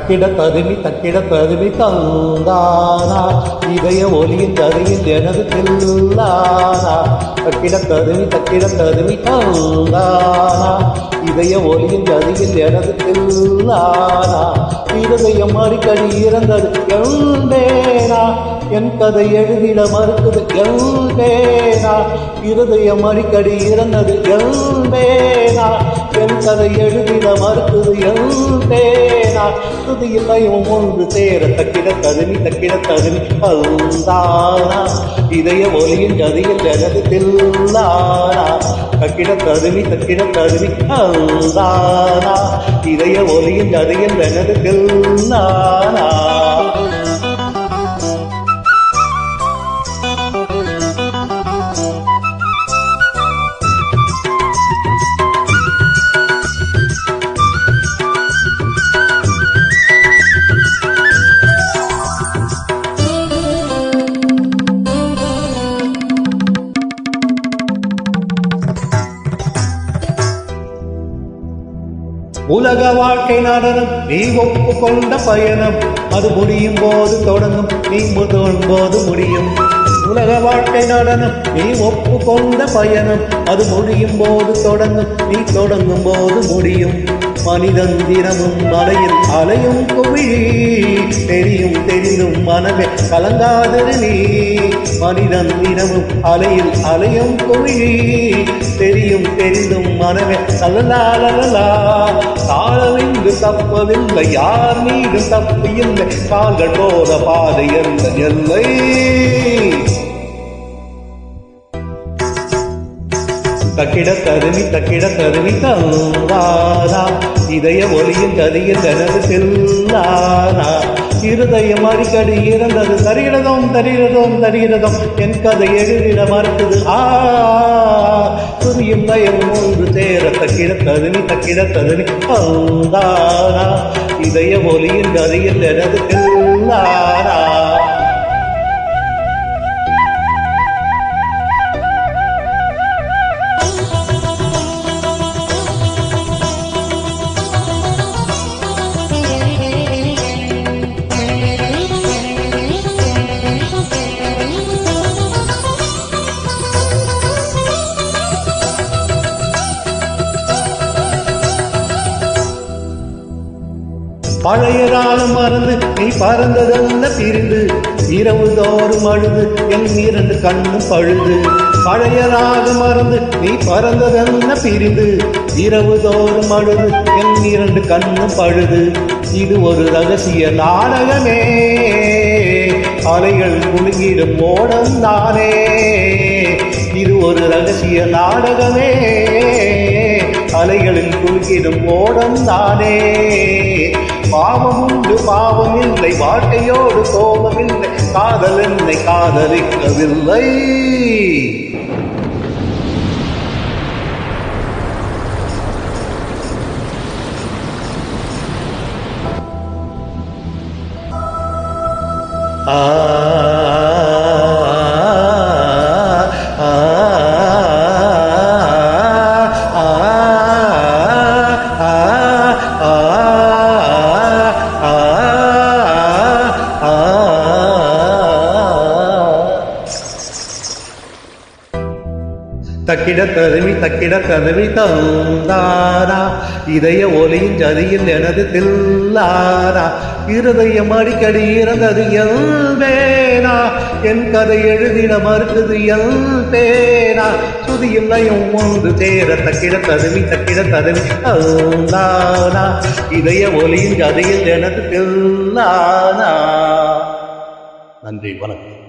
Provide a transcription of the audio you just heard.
தக்கிட ததுமி தந்தானா இதய ஒலியின் கதையில் எனது தில்லானா தக்கிட ததுமி தந்தானா இதய ஒலியின் கதையில் எனது தில்லானா இருதயம் அடிக்கடி இறந்தது எழுந்தேனா என் கதை எழுதிட மறுக்குது எழுந்தேனா இருதயம் அடிக்கடி இறந்தது எழுந்தேனா என் கதை எழுதிட மறுக்குது எழுந்தேனா துதியில்லையும் ஒன்று சேர தக்கிட ததுமி அந்தானா இதய ஒலியின் கதையில் எனது தில்லானா தக்கிட ததுமி அந்தானா இதய ஒலியின் கதையில் எனது தில்லானா உலக வாழ்க்கை நடனம் நீ ஒப்புக்கொண்ட பயணம் அது முடியும் போது தொடங்கும் நீ முதலும் போது முடியும் உலக வாழ்க்கை நடனம் நீ ஒப்புக்கொண்ட பயணம் அது முடியும் போது தொடங்கும் நீ தொடங்கும் போது முடியும் மனிதன் தினமும் மலையில் அலையும் குவிழி தெரிந்தும் மனமே கலங்காதது நீ மனிதன் தினமும் அலையில் அலையும் குவிழி தெரிந்தும் மனமே கலலாலலா காலமிங்கு தப்பவில்லை யார் மீது தப்பு இல்லை கால்கள் போத பாதை என்ற எல்லை தக்கிட தருமி தந்தானா இதய ஒலியின் கதையில் எனது தில்லானா இருதயம் அடிக்கடி இறந்தது தருகிறதும் என் கதை எழுதிட மறுத்தது புரியும் பயம் ஒன்று சேர தக்கிட தருமி தந்தானா இதய ஒலியின் கதையில் எனது தில்லானா பழையதாலும் மறந்து நீ பறந்ததல்ல பிரிந்து இரவு தோறும் அழுது என் இரண்டு கண்ணும் பழுது பழையதாக மறந்து நீ பறந்ததல்ல பிரிந்து இரவு தோறும் அழுது என் இரண்டு கண்ணும் பழுது இது ஒரு ரகசிய நாடகமே அலைகள் குலுங்கிடும் ஓடம் தானே இது ஒரு ரகசிய நாடகமே அலைகளில் குலுங்கிடும் ஓடம் தானே பாவம் உண்டு பாவம் இல்லை வாழ்க்கையோடு கோபமில்லை காதல் என்னை காதலிக்கவில்லை தக்கிட தருமி தந்தானா இதய ஒலியின் ஜதியில் எனது தில்லானா இருதயம் அடிக்கடி இறந்தது எல்வேனா என் கதை எழுதிட மறுத்தது எல்வேனா சுதியில்லையும் ஒன்று சேர தக்கிட தருமி தந்தானா இதய ஒலியின் ஜதியில் எனது தில்லானா. நன்றி, வணக்கம்.